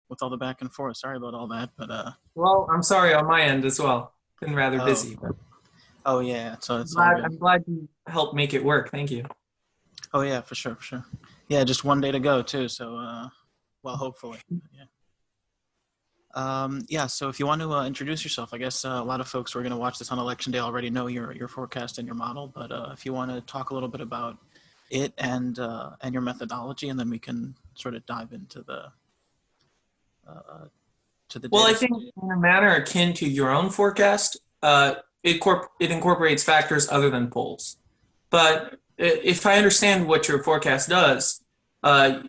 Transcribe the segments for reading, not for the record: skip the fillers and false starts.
with all the back and forth. Sorry about all that, but Well, I'm sorry on my end as well. Been rather oh, busy, but oh yeah, so I'm it's all glad good. I'm glad you helped make it work. Thank you. Oh yeah, for sure, for sure. Yeah, just one day to go too. So, well, hopefully. Yeah. Yeah. So if you want to introduce yourself, I guess a lot of folks who are going to watch this on election day already know your forecast and your model. But if you want to talk a little bit about it and your methodology, and then we can sort of dive into the Well, I data. think in a manner akin to your own forecast, it incorporates factors other than polls. But if I understand what your forecast does, uh,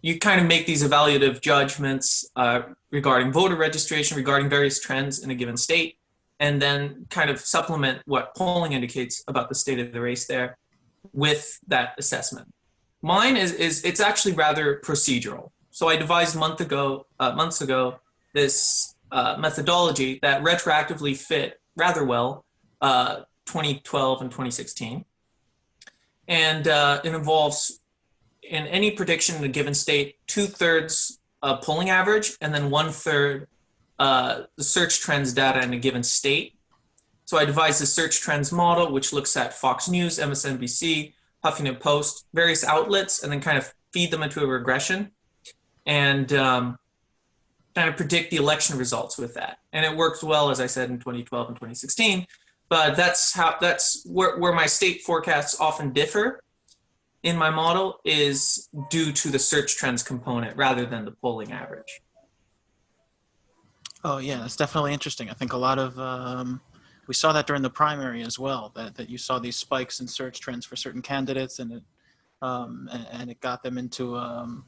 you kind of make these evaluative judgments regarding voter registration, regarding various trends in a given state, and then kind of supplement what polling indicates about the state of the race there with that assessment. Mine is it's actually rather procedural. So I devised months ago this methodology that retroactively fit rather well 2012 and 2016, and it involves in any prediction in a given state 2/3 polling average and then 1/3 the search trends data in a given state. So I devised a search trends model, which looks at Fox News, MSNBC, Huffington Post, various outlets, and then kind of feed them into a regression and kind of predict the election results with that. And it worked well, as I said, in 2012 and 2016. But that's where my state forecasts often differ in my model is due to the search trends component rather than the polling average. Oh yeah, that's definitely interesting. I think a lot of we saw that during the primary as well. That you saw these spikes in search trends for certain candidates, and it got them into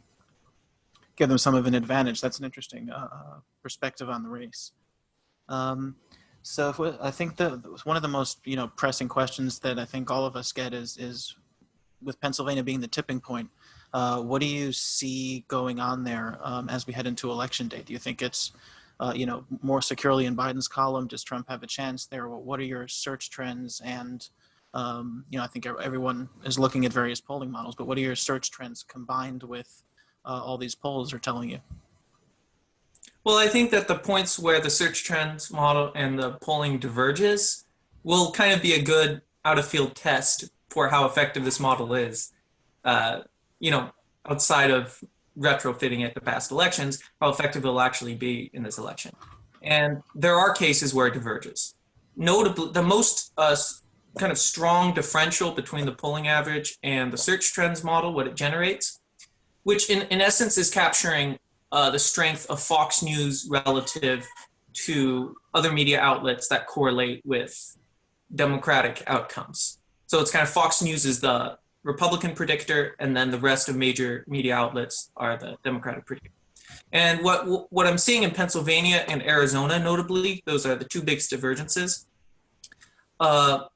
give them some of an advantage. That's an interesting perspective on the race. Um, so I think one of the most pressing questions that I think all of us get is with Pennsylvania being the tipping point. What do you see going on there as we head into election day? Do you think it's more securely in Biden's column? Does Trump have a chance there? What are your search trends? And I think everyone is looking at various polling models, but what are your search trends combined with all these polls are telling you? Well, I think that the points where the search trends model and the polling diverges will kind of be a good out of field test for how effective this model is. Uh, you know, outside of retrofitting it to past elections, how effective it will actually be in this election. And there are cases where it diverges. Notably, the most kind of strong differential between the polling average and the search trends model, what it generates, which in essence is capturing the strength of Fox News relative to other media outlets that correlate with Democratic outcomes. So it's kind of Fox News is the Republican predictor, and then the rest of major media outlets are the Democratic predictor. And what I'm seeing in Pennsylvania and Arizona, notably, those are the two biggest divergences, are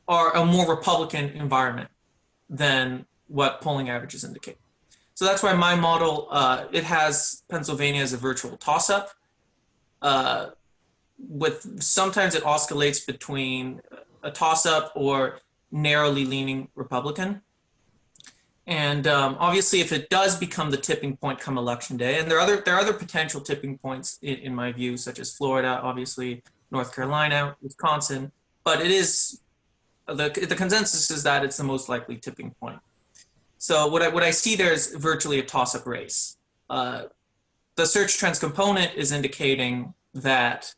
a more Republican environment than what polling averages indicate. So that's why my model, it has Pennsylvania as a virtual toss-up. With sometimes it oscillates between a toss-up or narrowly leaning Republican. And obviously, if it does become the tipping point come election day, and there are other potential tipping points in my view, such as Florida, obviously, North Carolina, Wisconsin, but it is the consensus is that it's the most likely tipping point. So what I see there is virtually a toss-up race. The search trends component is indicating that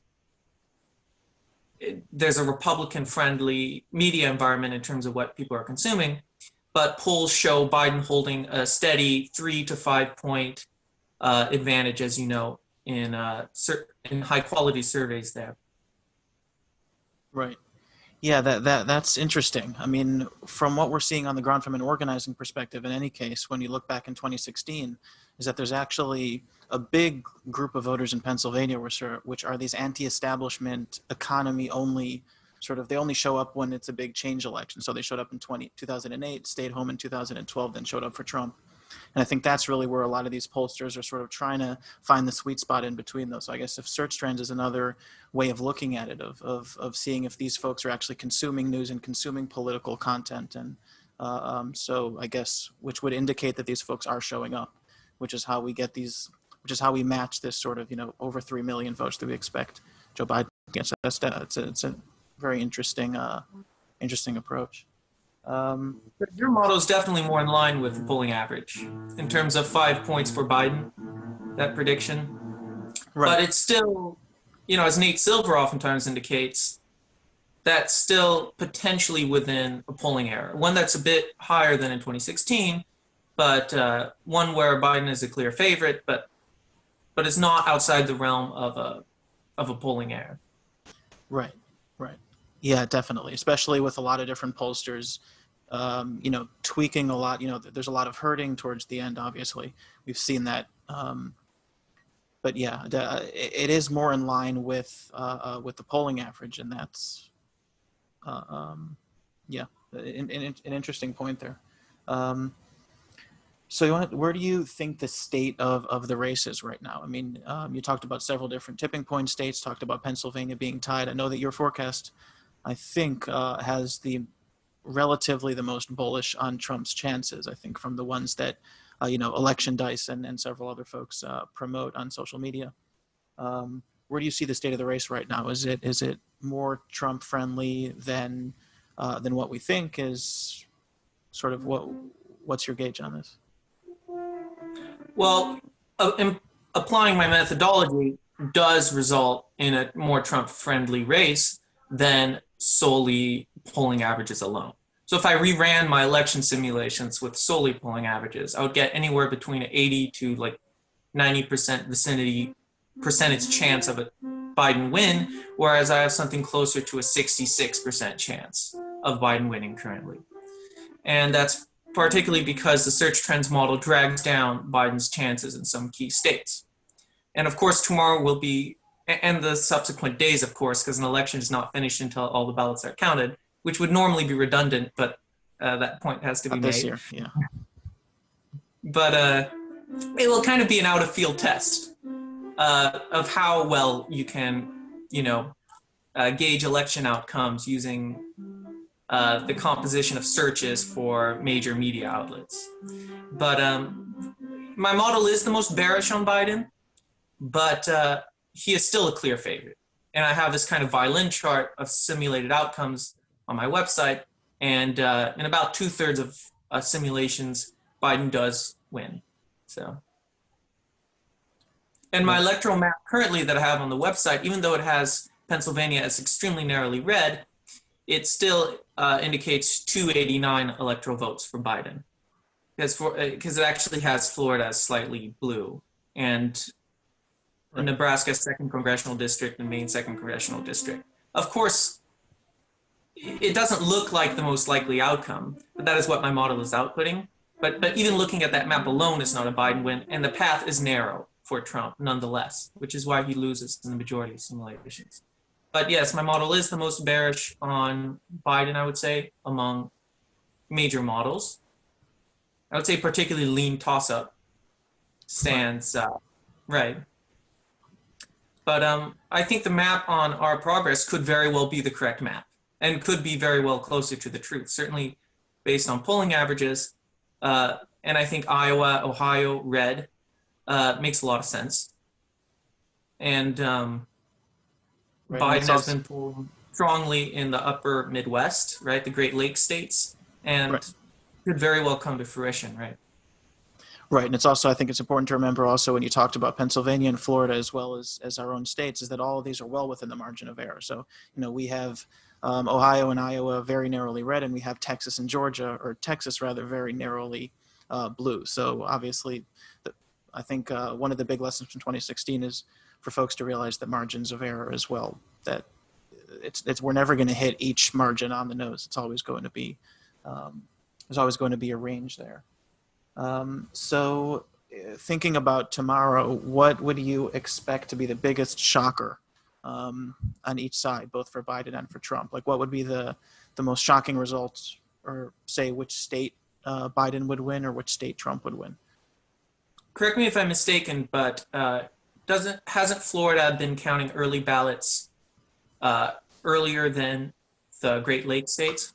there's a Republican-friendly media environment in terms of what people are consuming, but polls show Biden holding a steady 3 to 5 point advantage, as you know, in high-quality surveys there. Right. Yeah, that's interesting. I mean, from what we're seeing on the ground from an organizing perspective, in any case, when you look back in 2016, is that there's actually a big group of voters in Pennsylvania which are these anti-establishment, economy-only sort of, they only show up when it's a big change election. So they showed up in 2008, stayed home in 2012, then showed up for Trump. And I think that's really where a lot of these pollsters are sort of trying to find the sweet spot in between those. So I guess if search trends is another way of looking at it, of seeing if these folks are actually consuming news and consuming political content. And so I guess, which would indicate that these folks are showing up, which is how we get these which is how we match this sort of, over 3 million votes that we expect Joe Biden gets. It's a very interesting approach. But your model is definitely more in line with the polling average in terms of 5 points for Biden, that prediction. Right. But it's still, as Nate Silver oftentimes indicates, that's still potentially within a polling error. One that's a bit higher than in 2016, but one where Biden is a clear favorite, but it's not outside the realm of a polling error. Right. Yeah, definitely. Especially with a lot of different pollsters, tweaking a lot. There's a lot of herding towards the end. Obviously, we've seen that. But yeah, it is more in line with the polling average, and that's an interesting point there. So where do you think the state of the race is right now? I mean, you talked about several different tipping point states, talked about Pennsylvania being tied. I know that your forecast, I think, has relatively the most bullish on Trump's chances, I think, from the ones that, Election Dice and several other folks promote on social media. Where do you see the state of the race right now? Is it more Trump friendly than what we think? Is sort of what's your gauge on this? Well, applying my methodology does result in a more Trump-friendly race than solely polling averages alone. So if I reran my election simulations with solely polling averages, I would get anywhere between an 80 to like 90% percentage chance of a Biden win, whereas I have something closer to a 66% chance of Biden winning currently. And that's particularly because the search trends model drags down Biden's chances in some key states. And of course, tomorrow will be, and the subsequent days, of course, because an election is not finished until all the ballots are counted, which would normally be redundant, but that point has to be made. This year, yeah. But it will kind of be an out-of-field test of how well you can, gauge election outcomes using the composition of searches for major media outlets. But my model is the most bearish on Biden, but he is still a clear favorite. And I have this kind of violin chart of simulated outcomes on my website, and in about 2/3 of simulations, Biden does win. So, and my electoral map currently that I have on the website, even though it has Pennsylvania as extremely narrowly red, it still indicates 289 electoral votes for Biden, because it actually has Florida as slightly blue, and Nebraska 2nd Congressional District and Maine 2nd Congressional District. Of course, it doesn't look like the most likely outcome, but that is what my model is outputting. But even looking at that map alone is not a Biden win, and the path is narrow for Trump nonetheless, which is why he loses in the majority of simulations. But yes, my model is the most bearish on Biden, I would say, among major models. I would say particularly lean toss-up stands right. But I think the map on our progress could very well be the correct map and could be very well closer to the truth, certainly based on polling averages. And I think Iowa, Ohio, red makes a lot of sense. And Biden has been polling strongly in the upper Midwest, right, the Great Lakes states, and could very well come to fruition, right? Right, and it's also, I think it's important to remember also when you talked about Pennsylvania and Florida as well as our own states, is that all of these are well within the margin of error. So, we have Ohio and Iowa very narrowly red, and we have Texas and Georgia, or Texas rather, very narrowly blue. So obviously, I think one of the big lessons from 2016 is for folks to realize that margins of error as well, that we're never going to hit each margin on the nose. It's always going to be, there's always going to be a range there. So thinking about tomorrow, what would you expect to be the biggest shocker on each side, both for Biden and for Trump? Like, what would be the most shocking results, or say which state Biden would win or which state Trump would win? Correct me if I'm mistaken, but hasn't Florida been counting early ballots earlier than the Great Lakes states?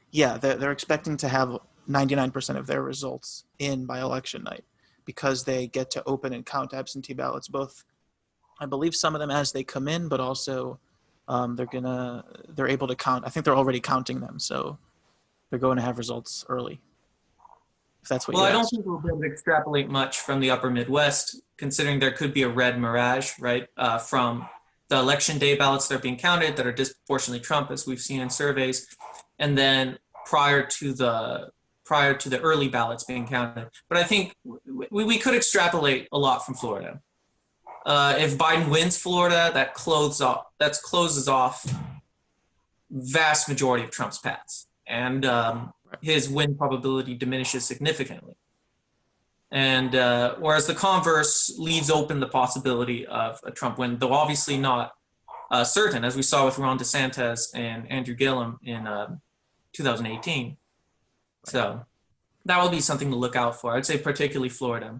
Yeah, they're expecting to have 99% of their results in by election night. because they get to open and count absentee ballots, both, I believe some of them as they come in, but also they're able to count. I think they're already counting them, so they're going to have results early. If that's what Well, you I don't asked. think we'll be able to extrapolate much from the upper Midwest, considering there could be a red mirage, right, from the election day ballots that are being counted that are disproportionately Trump, as we've seen in surveys, and then prior to the early ballots being counted. But I think we could extrapolate a lot from Florida. If Biden wins Florida, that closes off vast majority of Trump's paths, and his win probability diminishes significantly. And whereas the converse leaves open the possibility of a Trump win, though obviously not certain, as we saw with Ron DeSantis and Andrew Gillum in 2018. So that will be something to look out for. I'd say particularly Florida.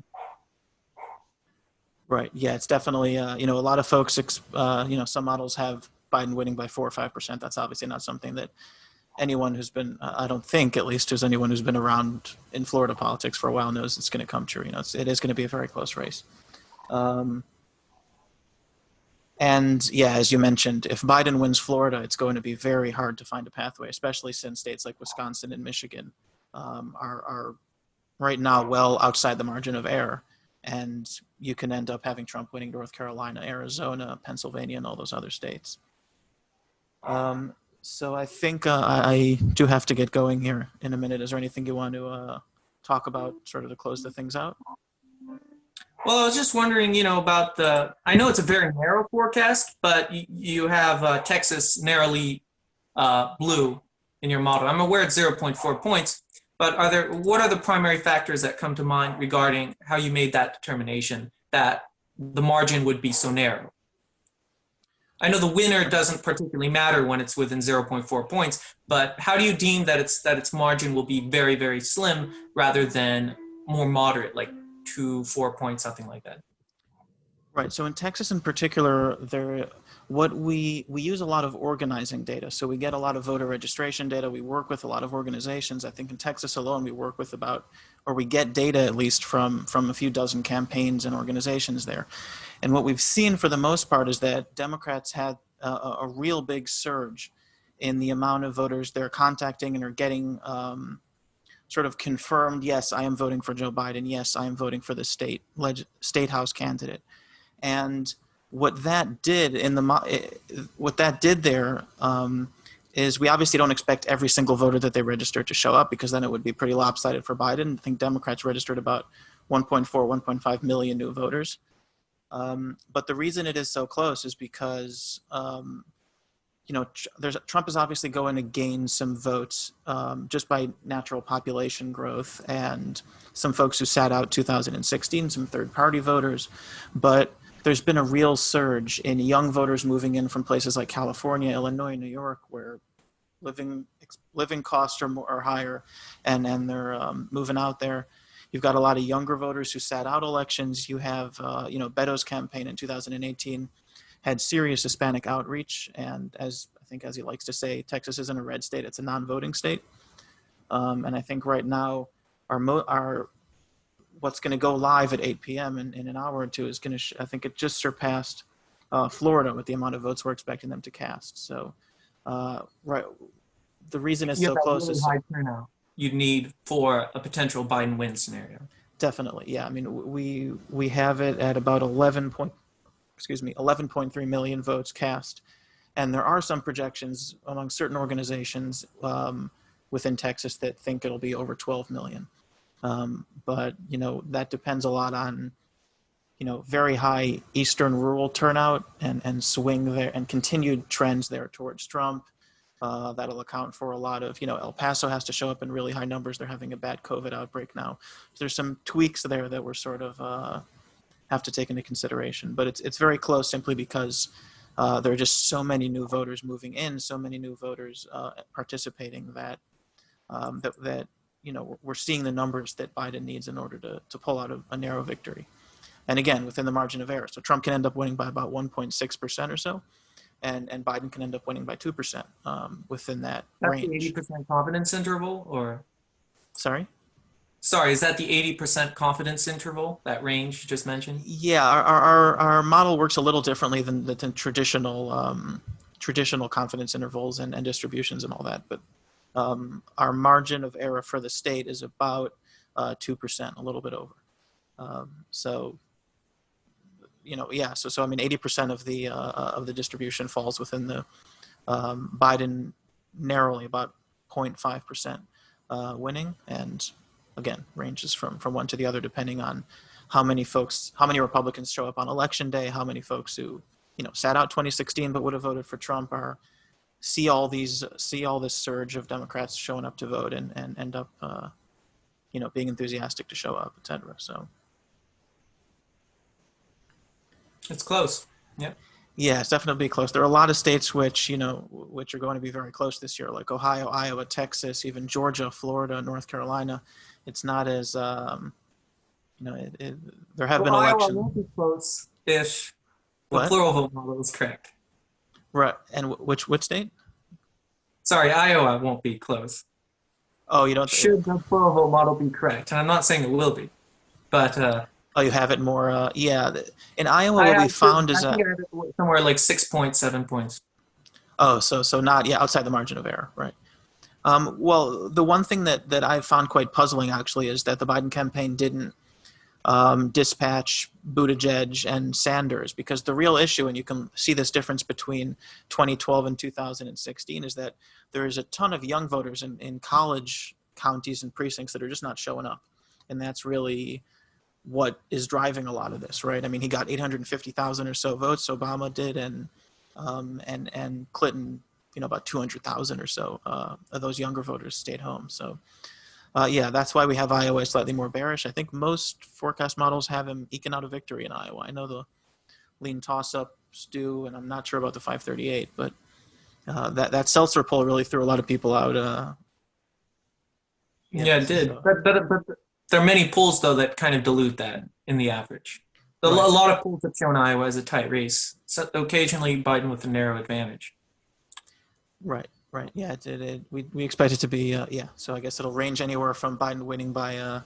Right. Yeah, it's definitely, a lot of folks, some models have Biden winning by 4 or 5%. That's obviously not something that anyone who's been, I don't think at least, anyone who's been around in Florida politics for a while knows it's going to come true. It is going to be a very close race. And yeah, as you mentioned, if Biden wins Florida, it's going to be very hard to find a pathway, especially since states like Wisconsin and Michigan are right now well outside the margin of error. And you can end up having Trump winning North Carolina, Arizona, Pennsylvania, and all those other states. So I think I do have to get going here in a minute. Is there anything you want to talk about sort of to close the things out? Well, I was just wondering, about I know it's a very narrow forecast, but you have Texas narrowly blue in your model. I'm aware it's 0.4 points, but what are the primary factors that come to mind regarding how you made that determination that the margin would be so narrow? I know the winner doesn't particularly matter when it's within 0.4 points, but how do you deem that its margin will be very, very slim rather than more moderate, like 2-4 points, something like that? Right. So in Texas in particular, we use a lot of organizing data. So we get a lot of voter registration data. We work with a lot of organizations. I think in Texas alone, we work with we get data at least from a few dozen campaigns and organizations there. And what we've seen for the most part is that Democrats had a real big surge in the amount of voters they're contacting and are getting sort of confirmed, yes, I am voting for Joe Biden. Yes, I am voting for the state house candidate. And what that did there is we obviously don't expect every single voter that they register to show up, because then it would be pretty lopsided for Biden. I think Democrats registered about 1.4, 1.5 million new voters. But the reason it is so close is because Trump is obviously going to gain some votes just by natural population growth and some folks who sat out 2016, some third-party voters. But there's been a real surge in young voters moving in from places like California, Illinois, New York, where living costs are higher, and they're moving out there. You've got a lot of younger voters who sat out elections. You have, Beto's campaign in 2018 had serious Hispanic outreach, and as he likes to say, Texas isn't a red state; it's a non-voting state. And I think right now, our what's going to go live at 8 p.m. in an hour or two is going to, I think it just surpassed Florida with the amount of votes we're expecting them to cast. So, right, the reason it's so close is high turnout you'd need for a potential Biden win scenario. Definitely, yeah. I mean, we have it at about 11.3 million votes cast, and there are some projections among certain organizations within Texas that think it'll be over 12 million. But that depends a lot on very high eastern rural turnout and swing there and continued trends there towards Trump. That'll account for a lot of, El Paso has to show up in really high numbers. They're having a bad COVID outbreak now. So there's some tweaks there that we're sort of have to take into consideration. But it's very close simply because there are just so many new voters moving in, so many new voters participating that we're seeing the numbers that Biden needs in order to pull out a narrow victory. And again, within the margin of error. So Trump can end up winning by about 1.6% or so. And Biden can end up winning by 2% within that range. That's the 80% confidence interval, or? Sorry? Sorry, is that the 80% confidence interval, that range you just mentioned? Yeah, our model works a little differently than traditional traditional confidence intervals and distributions and all that. But our margin of error for the state is about 2%, a little bit over. So yeah. So I mean, 80% of the distribution falls within the Biden narrowly about 0.5% winning, and again ranges from one to the other depending on how many Republicans show up on election day, how many folks who sat out 2016 but would have voted for Trump are see all this surge of Democrats showing up to vote and end up being enthusiastic to show up, etc. So It's close. Yep. yeah, it's definitely close. There are a lot of states which are going to be very close this year, like Ohio, Iowa, Texas, even Georgia, Florida, North Carolina. It's not as there have been Iowa elections. won't be close if the What? plural vote model is correct. Right, and which state? Sorry, Iowa won't be close. Oh, you don't. Should the plural vote model be correct? And I'm not saying it will be, but Oh, you have it more. Yeah, in Iowa, I what we have found I is think that. I have it somewhere like 6 points, 7 points. Oh, so not outside the margin of error, right? Well, the one thing that I found quite puzzling actually is that the Biden campaign didn't dispatch Buttigieg and Sanders, because the real issue, and you can see this difference between 2012 and 2016, is that there is a ton of young voters in college counties and precincts that are just not showing up, and that's really what is driving a lot of this, right? I mean, he got 850,000 or so votes, Obama did, and Clinton, about 200,000 or so of those younger voters stayed home. So yeah, that's why we have Iowa slightly more bearish. I think most forecast models have him eking out a victory in Iowa. I know the lean toss-ups do, and I'm not sure about the 538, but that Seltzer poll really threw a lot of people out. Yeah, it did. So, But there are many polls, though, that kind of dilute that in the average. A right. lot of polls have shown Iowa as a tight race, so occasionally Biden with a narrow advantage. Right. Yeah, we expect it to be, yeah. So I guess it'll range anywhere from Biden winning by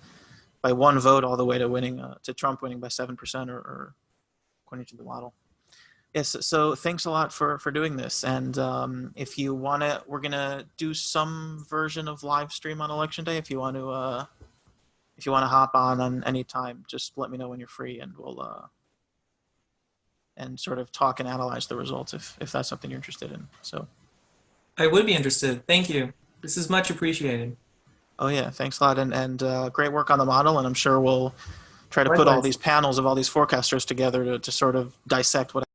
one vote all the way to winning to Trump winning by 7% or according to the model. Yes. So thanks a lot for doing this. And if you want to, we're gonna do some version of live stream on election day. If you want to hop on any time, just let me know when you're free, and we'll and sort of talk and analyze the results if that's something you're interested in. So. I would be interested. Thank you. This is much appreciated. Oh yeah, thanks a lot, and great work on the model, and I'm sure we'll try to put all these panels of all these forecasters together to sort of dissect what